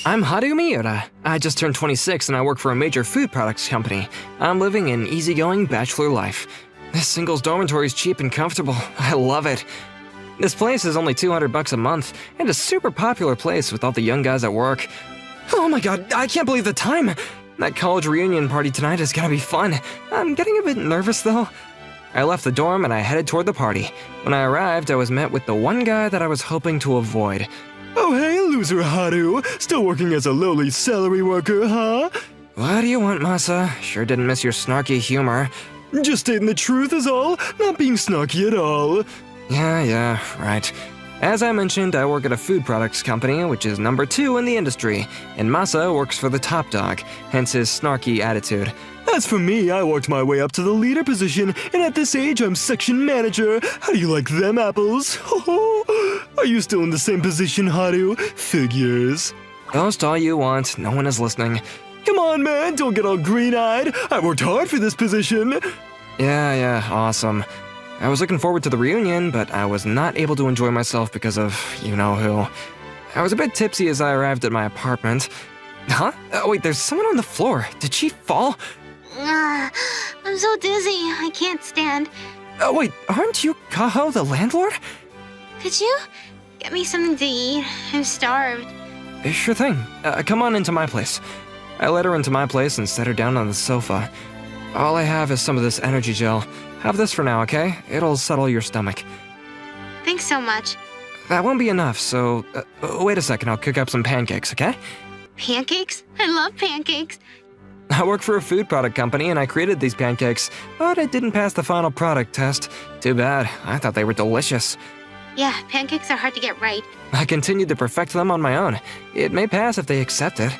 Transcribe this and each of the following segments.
I'm Haru Miura. I just turned 26 and I work for a major food products company. I'm living an easygoing bachelor life. This singles dormitory is cheap and comfortable. I love it. This place is only $200 a month and a super popular place with all the young guys at work. Oh my god, I can't believe the time! That college reunion party tonight is gonna be fun. I'm getting a bit nervous though. I left the dorm and I headed toward the party. When I arrived, I was met with the one guy that I was hoping to avoid. Oh hey, loser Haru. Still working as a lowly salary worker, huh? What do you want, Masa? Sure didn't miss your snarky humor. Just stating the truth is all, not being snarky at all. Yeah, right. As I mentioned, I work at a food products company, which is number 2 in the industry, and Masa works for the top dog, hence his snarky attitude. As for me, I worked my way up to the leader position, and at this age, I'm section manager. How do you like them apples? Are you still in the same position, Haru? Figures. Boast all you want, no one is listening. Come on, man, don't get all green-eyed. I worked hard for this position. Yeah, awesome. I was looking forward to the reunion, but I was not able to enjoy myself because of you-know-who. I was a bit tipsy as I arrived at my apartment. Huh? Wait, there's someone on the floor. Did she fall? I'm so dizzy, I can't stand. Wait, aren't you Kaho, the landlord? Could you get me something to eat? I'm starved. Sure thing. Come on into my place. I led her into my place and set her down on the sofa. All I have is some of this energy gel. Have this for now, okay? It'll settle your stomach. Thanks so much. That won't be enough, so wait a second, I'll cook up some pancakes, okay? Pancakes? I love pancakes. I work for a food product company and I created these pancakes, but it didn't pass the final product test. Too bad, I thought they were delicious. Yeah, pancakes are hard to get right. I continued to perfect them on my own. It may pass if they accept it.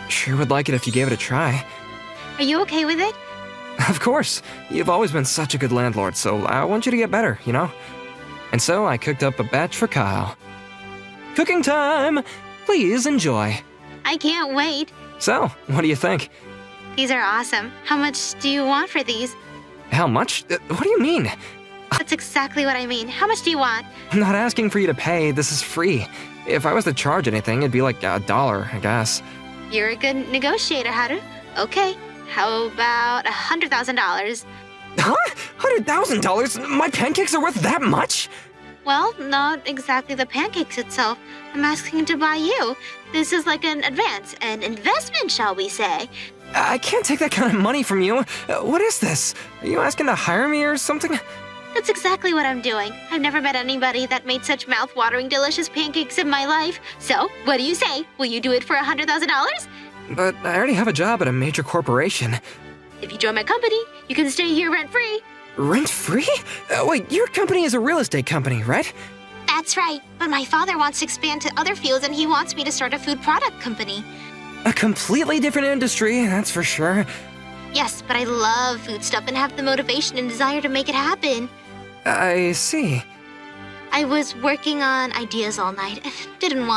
Sure would like it if you gave it a try. Are you okay with it? Of course. You've always been such a good landlord, so I want you to get better, you know? And so I cooked up a batch for Kyle. Cooking time! Please enjoy. I can't wait. So, what do you think? These are awesome. How much do you want for these? How much? What do you mean? That's exactly what I mean. How much do you want? I'm not asking for you to pay, this is free. If I was to charge anything, it'd be like $1, I guess. You're a good negotiator, Haru. Okay, how about $100,000? Huh? $100,000? My pancakes are worth that much? Well, not exactly the pancakes itself. I'm asking to buy you. This is like an advance, an investment, shall we say. I can't take that kind of money from you. What is this? Are you asking to hire me or something? That's exactly what I'm doing. I've never met anybody that made such mouth-watering delicious pancakes in my life. So, what do you say? Will you do it for $100,000? But I already have a job at a major corporation. If you join my company, you can stay here rent-free. Rent-free? Wait, your company is a real estate company, right? That's right, but my father wants to expand to other fields and he wants me to start a food product company. A completely different industry, that's for sure. Yes, but I love food stuff and have the motivation and desire to make it happen. I see. I was working on ideas all night. Didn't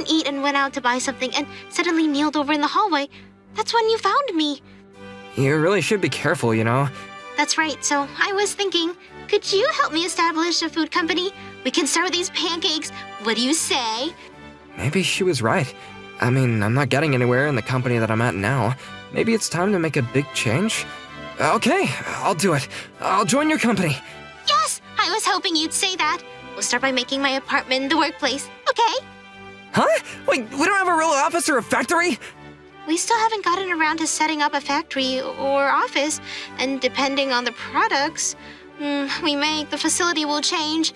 eat and went out to buy something and suddenly kneeled over in the hallway. That's when you found me. You really should be careful, you know. That's right, so I was thinking, could you help me establish a food company? We can start with these pancakes. What do you say? Maybe she was right. I mean, I'm not getting anywhere in the company that I'm at now. Maybe it's time to make a big change? Okay, I'll do it. I'll join your company. Yes, I was hoping you'd say that. We'll start by making my apartment the workplace, okay? Huh? Wait, we don't have a real office or a factory? We still haven't gotten around to setting up a factory or office, and depending on the products we make, the facility will change.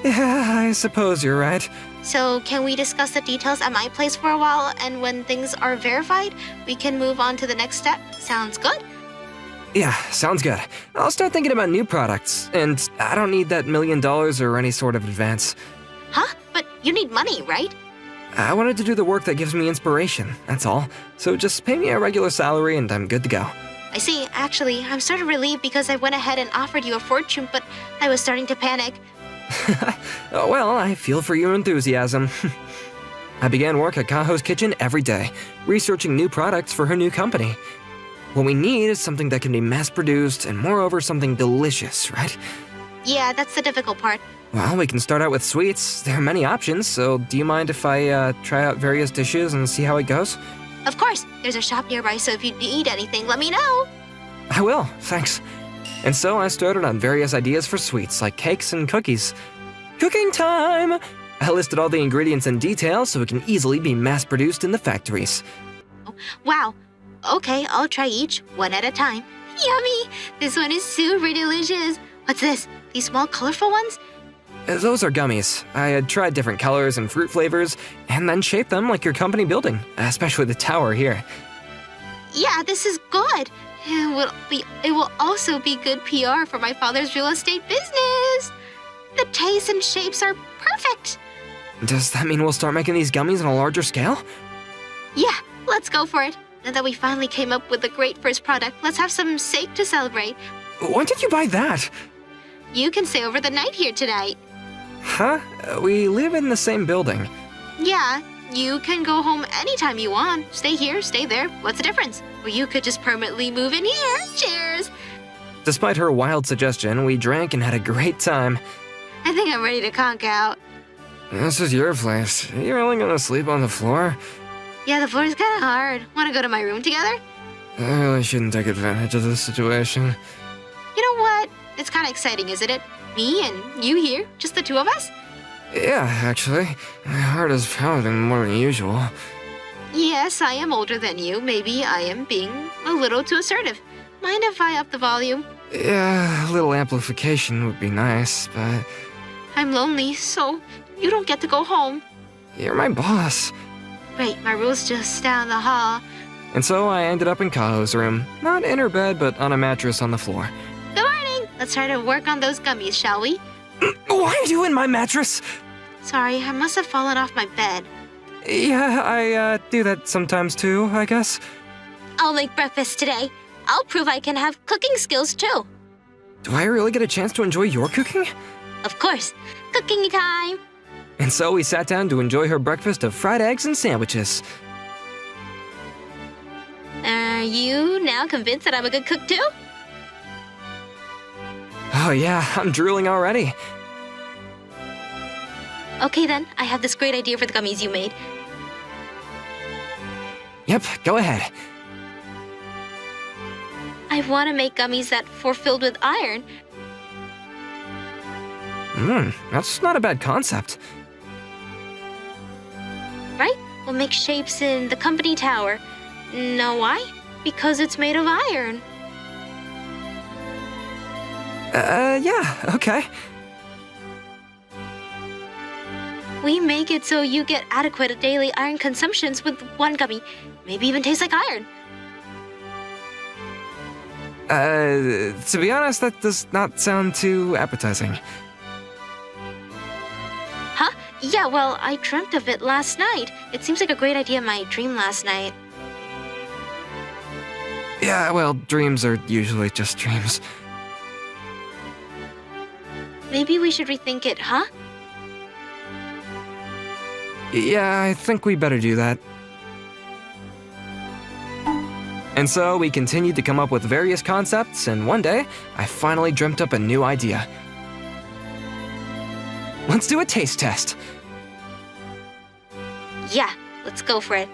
Yeah, I suppose you're right. So can we discuss the details at my place for a while, and when things are verified, we can move on to the next step? Sounds good? Yeah, sounds good. I'll start thinking about new products, and I don't need that $1 million or any sort of advance. Huh? But you need money, right? I wanted to do the work that gives me inspiration, that's all. So just pay me a regular salary and I'm good to go. I see. Actually, I'm sort of relieved because I went ahead and offered you a fortune, but I was starting to panic. Well, I feel for your enthusiasm. I began work at Kaho's kitchen every day, researching new products for her new company. What we need is something that can be mass-produced and moreover something delicious, right? Yeah, that's the difficult part. Well, we can start out with sweets. There are many options, so do you mind if I try out various dishes and see how it goes? Of course, there's a shop nearby, so if you need anything, let me know. I will, thanks. And so I started on various ideas for sweets, like cakes and cookies. Cooking time! I listed all the ingredients in detail so it can easily be mass-produced in the factories. Wow. Okay, I'll try each, one at a time. Yummy! This one is super delicious. What's this? These small, colorful ones? Those are gummies. I had tried different colors and fruit flavors, and then shaped them like your company building, especially the tower here. Yeah, this is good. It will also be good PR for my father's real estate business. The taste and shapes are perfect. Does that mean we'll start making these gummies on a larger scale? Yeah, let's go for it. Now that we finally came up with a great first product, let's have some steak to celebrate. When did you buy that? You can stay over the night here tonight. Huh? We live in the same building. Yeah, you can go home anytime you want. Stay here, stay there. What's the difference? Or you could just permanently move in here. Cheers! Despite her wild suggestion, we drank and had a great time. I think I'm ready to conk out. This is your place. Are you really gonna sleep on the floor? Yeah, the floor is kind of hard. Want to go to my room together? I really shouldn't take advantage of this situation. You know what? It's kind of exciting, isn't it? Me and you here, just the two of us? Yeah, actually. My heart is pounding more than usual. Yes, I am older than you. Maybe I am being a little too assertive. Mind if I up the volume? Yeah, a little amplification would be nice, but... I'm lonely, so you don't get to go home. You're my boss. Right, my room's just down the hall. And so I ended up in Kaho's room. Not in her bed, but on a mattress on the floor. Good morning! Let's try to work on those gummies, shall we? Why are you in my mattress? Sorry, I must have fallen off my bed. Yeah, I do that sometimes too, I guess. I'll make breakfast today. I'll prove I can have cooking skills too. Do I really get a chance to enjoy your cooking? Of course. Cooking time! And so we sat down to enjoy her breakfast of fried eggs and sandwiches. Are you now convinced that I'm a good cook too? Oh yeah, I'm drooling already. Okay then, I have this great idea for the gummies you made. Yep, go ahead. I want to make gummies that were filled with iron. That's not a bad concept. Right? We'll make shapes in the company tower. Know why? Because it's made of iron. Yeah, okay. We make it so you get adequate daily iron consumptions with one gummy. Maybe even taste like iron. To be honest, that does not sound too appetizing. Huh? Yeah, well, I dreamt of it last night. It seems like a great idea in my dream last night. Yeah, well, dreams are usually just dreams. Maybe we should rethink it, huh? Yeah, I think we better do that. And so we continued to come up with various concepts, and one day, I finally dreamt up a new idea. Let's do a taste test. Yeah, let's go for it.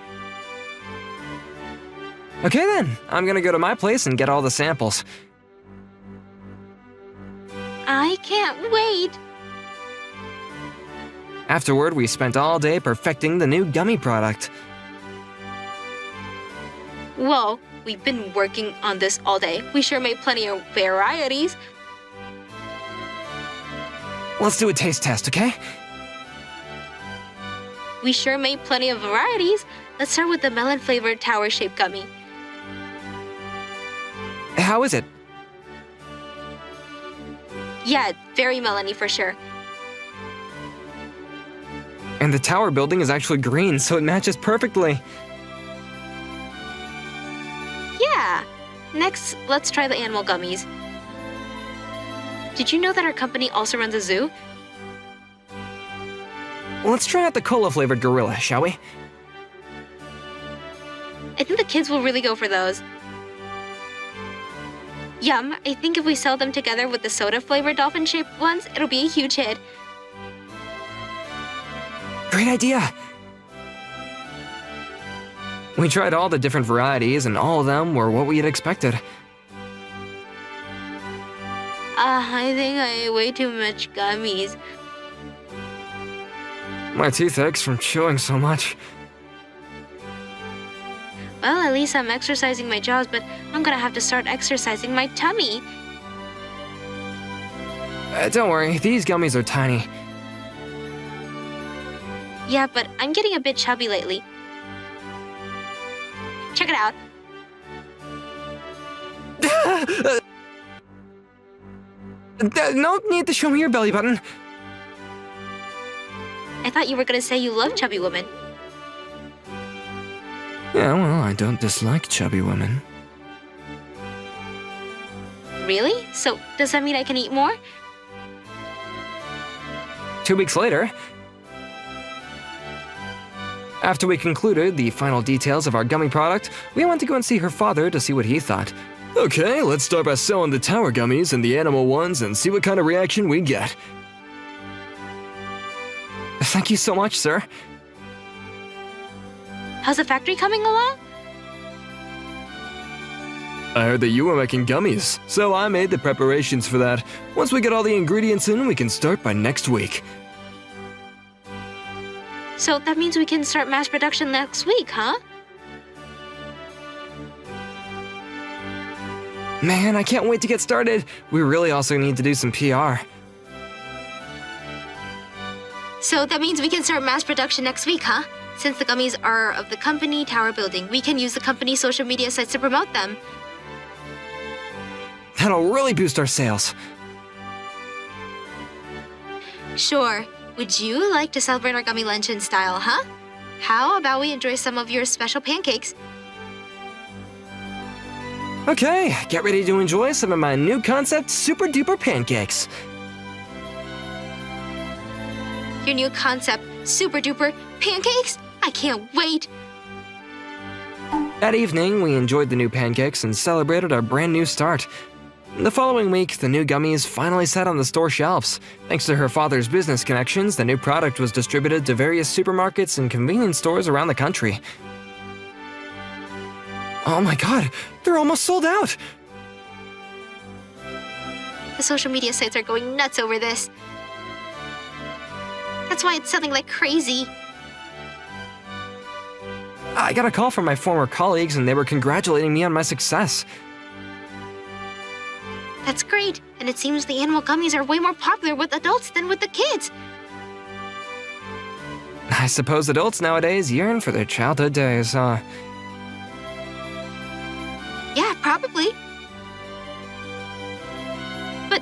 Okay then, I'm gonna go to my place and get all the samples. I can't wait. Afterward, we spent all day perfecting the new gummy product. Whoa, we've been working on this all day. We sure made plenty of varieties. Let's do a taste test, okay? We sure made plenty of varieties. Let's start with the melon-flavored tower-shaped gummy. How is it? Yeah, very melony for sure. And the tower building is actually green, so it matches perfectly. Yeah. Next, let's try the animal gummies. Did you know that our company also runs a zoo? Let's try out the cola-flavored gorilla, shall we? I think the kids will really go for those. Yum, I think if we sell them together with the soda-flavored dolphin-shaped ones, it'll be a huge hit. Great idea! We tried all the different varieties, and all of them were what we had expected. I think I ate way too much gummies. My teeth aches from chewing so much. Well, at least I'm exercising my jaws, but I'm gonna have to start exercising my tummy. Don't worry, these gummies are tiny. Yeah, but I'm getting a bit chubby lately. Check it out. No need to show me your belly button. I thought you were gonna say you love chubby women. Yeah, well, I don't dislike chubby women. Really? So, does that mean I can eat more? 2 weeks later, after we concluded the final details of our gummy product, we went to go and see her father to see what he thought. Okay, let's start by selling the tower gummies and the animal ones and see what kind of reaction we get. Thank you so much, sir. How's the factory coming along? I heard that you were making gummies, so I made the preparations for that. Once we get all the ingredients in, we can start by next week. So that means we can start mass production next week, huh? Man, I can't wait to get started. We really also need to do some PR. So that means we can start mass production next week, huh? Since the gummies are of the company tower building, we can use the company's social media sites to promote them. That'll really boost our sales. Sure. Would you like to celebrate our gummy lunch in style, huh? How about we enjoy some of your special pancakes? Okay, get ready to enjoy some of my new concept super duper pancakes. Your new concept, super duper pancakes? I can't wait! That evening, we enjoyed the new pancakes and celebrated our brand new start. The following week, the new gummies finally sat on the store shelves. Thanks to her father's business connections, the new product was distributed to various supermarkets and convenience stores around the country. Oh my god, they're almost sold out! The social media sites are going nuts over this. That's why it's selling like crazy. I got a call from my former colleagues and they were congratulating me on my success. That's great, and it seems the animal gummies are way more popular with adults than with the kids. I suppose adults nowadays yearn for their childhood days, huh? Yeah, probably. But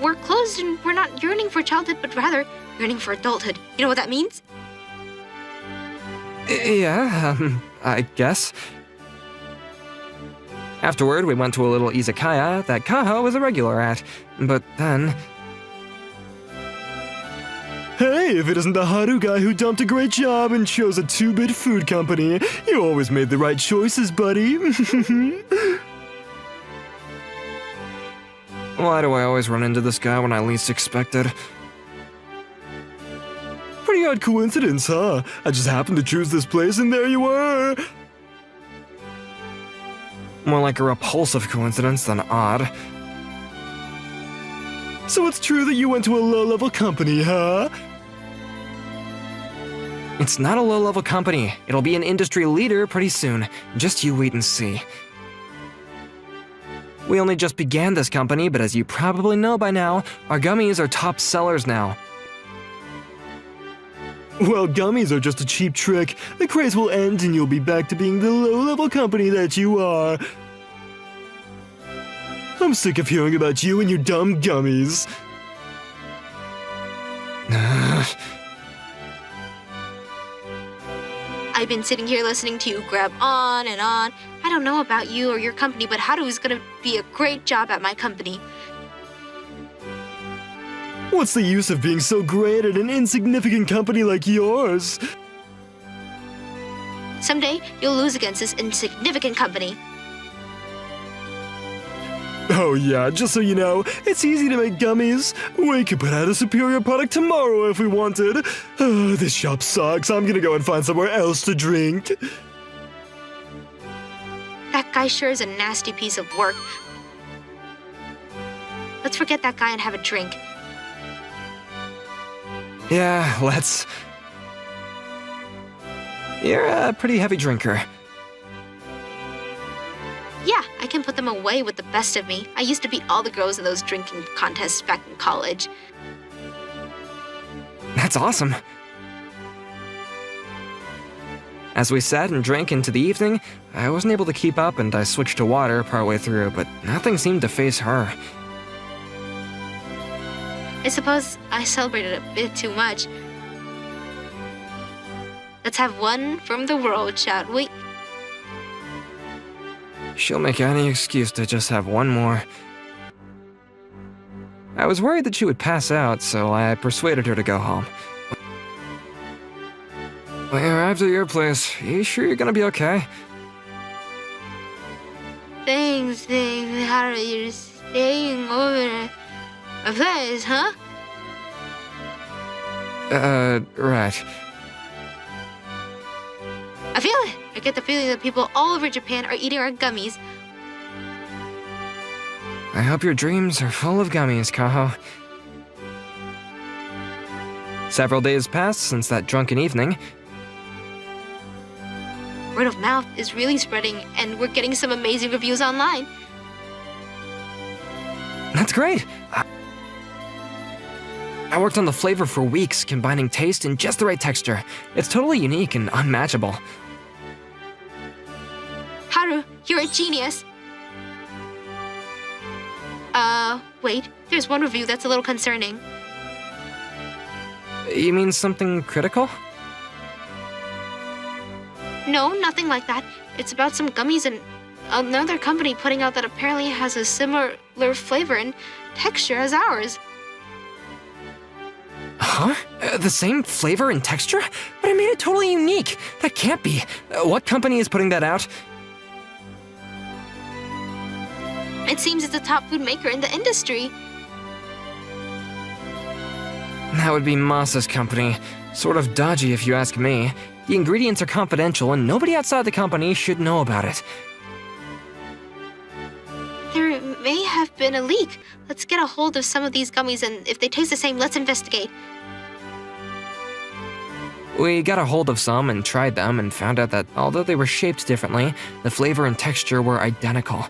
we're closed and we're not yearning for childhood, but rather yearning for adulthood. You know what that means? Yeah, I guess. Afterward, we went to a little izakaya that Kaho was a regular at, but then... Hey, if it isn't the Haru guy who dumped a great job and chose a 2-bit food company, you always made the right choices, buddy. Why do I always run into this guy when I least expect it? Pretty odd coincidence, huh? I just happened to choose this place and there you were. More like a repulsive coincidence than odd. So it's true that you went to a low-level company, huh? It's not a low-level company. It'll be an industry leader pretty soon. Just you wait and see. We only just began this company, but as you probably know by now, our gummies are top sellers now. Well, gummies are just a cheap trick. The craze will end and you'll be back to being the low-level company that you are. I'm sick of hearing about you and your dumb gummies. I've been sitting here listening to you grab on and on. I don't know about you or your company, but Haru is gonna be a great job at my company. What's the use of being so great at an insignificant company like yours? Someday, you'll lose against this insignificant company. Oh yeah, just so you know, it's easy to make gummies. We could put out a superior product tomorrow if we wanted. This shop sucks. I'm gonna go and find somewhere else to drink. That guy sure is a nasty piece of work. Let's forget that guy and have a drink. Yeah, let's. You're a pretty heavy drinker. Yeah, I can put them away with the best of me. I used to beat all the girls in those drinking contests back in college. That's awesome. As we sat and drank into the evening, I wasn't able to keep up and I switched to water partway through, but nothing seemed to faze her. I suppose I celebrated a bit too much. Let's have one from the world, shall we? She'll make any excuse to just have one more. I was worried that she would pass out, so I persuaded her to go home. We arrived at your place. You sure you're gonna be okay? Thanks, how are you staying over at my place, huh? Right. I feel it. I get the feeling that people all over Japan are eating our gummies. I hope your dreams are full of gummies, Kaho. Several days passed since that drunken evening. Word of mouth is really spreading, and we're getting some amazing reviews online. That's great! I worked on the flavor for weeks, combining taste and just the right texture. It's totally unique and unmatchable. Haru, you're a genius. Wait, there's one review that's a little concerning. You mean something critical? No, nothing like that. It's about some gummies and another company putting out that apparently has a similar flavor and texture as ours. Huh? The same flavor and texture? But I made it totally unique. That can't be. What company is putting that out? It seems it's a top food maker in the industry. That would be Masa's company. Sort of dodgy if you ask me. The ingredients are confidential and nobody outside the company should know about it. There may have been a leak. Let's get a hold of some of these gummies, and if they taste the same, let's investigate. We got a hold of some and tried them and found out that although they were shaped differently, the flavor and texture were identical.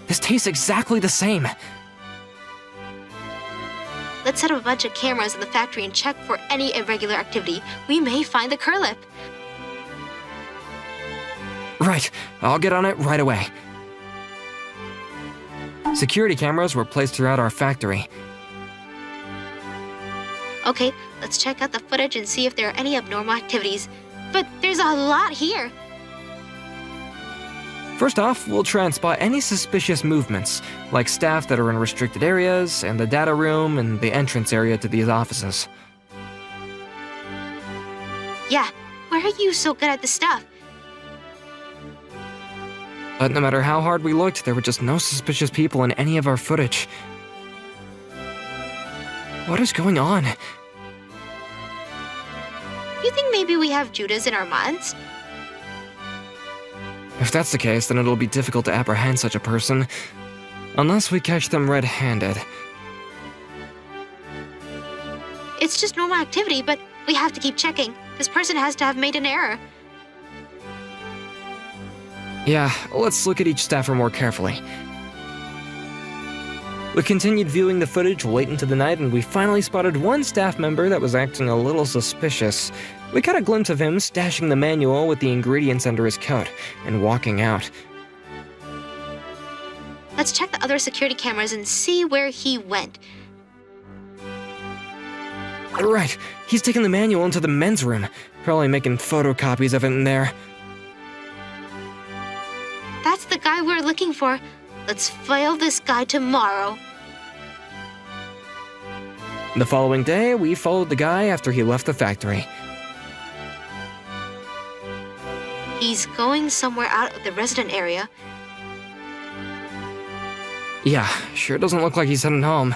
This tastes exactly the same. Let's set up a bunch of cameras in the factory and check for any irregular activity. We may find the curlip. Right, I'll get on it right away. Security cameras were placed throughout our factory. Okay, let's check out the footage and see if there are any abnormal activities. But there's a lot here. First off, we'll try and spot any suspicious movements, like staff that are in restricted areas, and the data room, and the entrance area to these offices. Yeah, why are you so good at this stuff? But no matter how hard we looked, there were just no suspicious people in any of our footage. What is going on? You think maybe we have Judas in our minds? If that's the case, then it'll be difficult to apprehend such a person, unless we catch them red-handed. It's just normal activity, but we have to keep checking. This person has to have made an error. Yeah, let's look at each staffer more carefully. We continued viewing the footage late into the night, and we finally spotted one staff member that was acting a little suspicious. We caught a glimpse of him stashing the manual with the ingredients under his coat and walking out. Let's check the other security cameras and see where he went. Right, he's taking the manual into the men's room, probably making photocopies of it in there. That's the guy we're looking for. Let's file this guy tomorrow. The following day, we followed the guy after he left the factory. He's going somewhere out of the resident area. Yeah, sure doesn't look like he's heading home.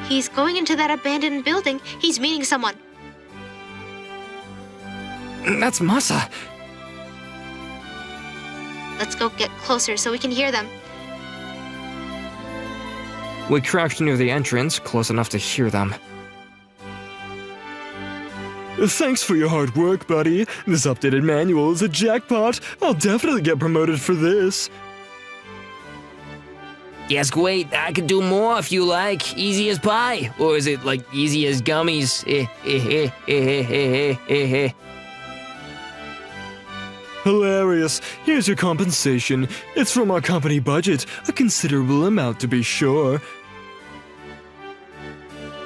He's going into that abandoned building. He's meeting someone. That's Masa. Let's go get closer so we can hear them. We crouched near the entrance, close enough to hear them. Thanks for your hard work, buddy. This updated manual is a jackpot. I'll definitely get promoted for this. Yes, wait, I could do more if you like. Easy as pie. Or is it like easy as gummies? Hilarious. Here's your compensation. It's from our company budget, a considerable amount to be sure.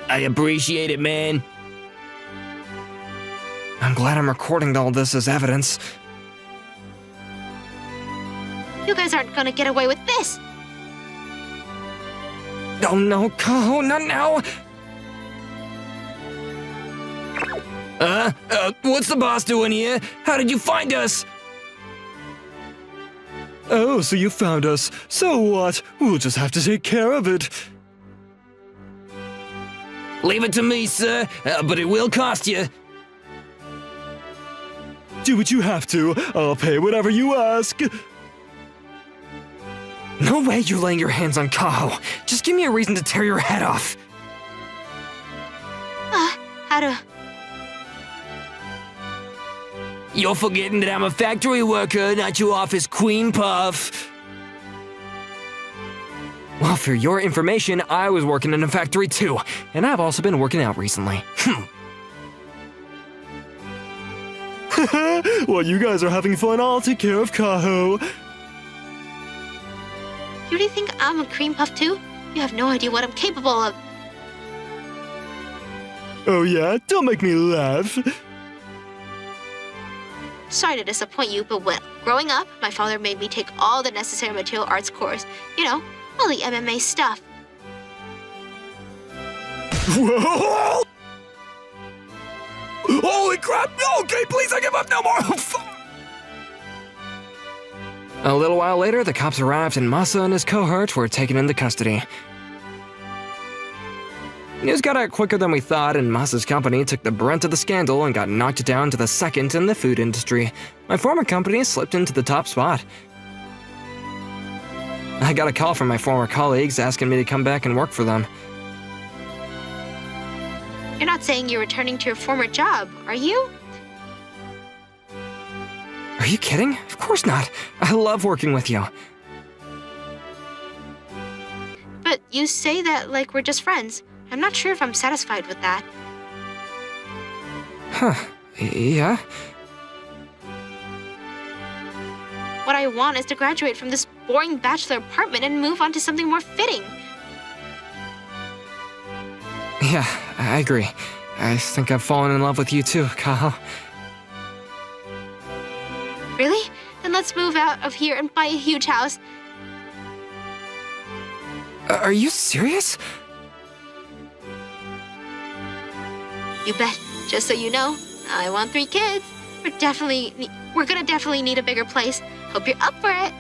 I appreciate it, man. I'm glad I'm recording all this as evidence. You guys aren't gonna get away with this. Oh no, Kaho, not now! What's the boss doing here? How did you find us? Oh, so you found us. So what? We'll just have to take care of it. Leave it to me, sir, but it will cost you. Do what you have to. I'll pay whatever you ask. No way you're laying your hands on Kaho. Just give me a reason to tear your head off. How to... You're forgetting that I'm a factory worker, not your office queen puff. Well, for your information, I was working in a factory too, and I've also been working out recently. While you guys are having fun, I'll take care of Kaho. You really think I'm a cream puff too? You have no idea what I'm capable of. Oh yeah? Don't make me laugh. Sorry to disappoint you, but well, growing up, my father made me take all the necessary martial arts course. You know, all the MMA stuff. Whoa! Holy crap! Okay, please, I give up no more! A little while later, the cops arrived and Masa and his cohort were taken into custody. News got out quicker than we thought, and Masa's company took the brunt of the scandal and got knocked down to the second in the food industry. My former company slipped into the top spot. I got a call from my former colleagues asking me to come back and work for them. You're not saying you're returning to your former job, are you? Are you kidding? Of course not. I love working with you. But you say that like we're just friends. I'm not sure if I'm satisfied with that. Huh. Yeah? What I want is to graduate from this boring bachelor apartment and move on to something more fitting. Yeah, I agree. I think I've fallen in love with you too, Kaho. Really? Then let's move out of here and buy a huge house. Are you serious? You bet. Just so you know, I want 3 kids. We're gonna definitely need a bigger place. Hope you're up for it.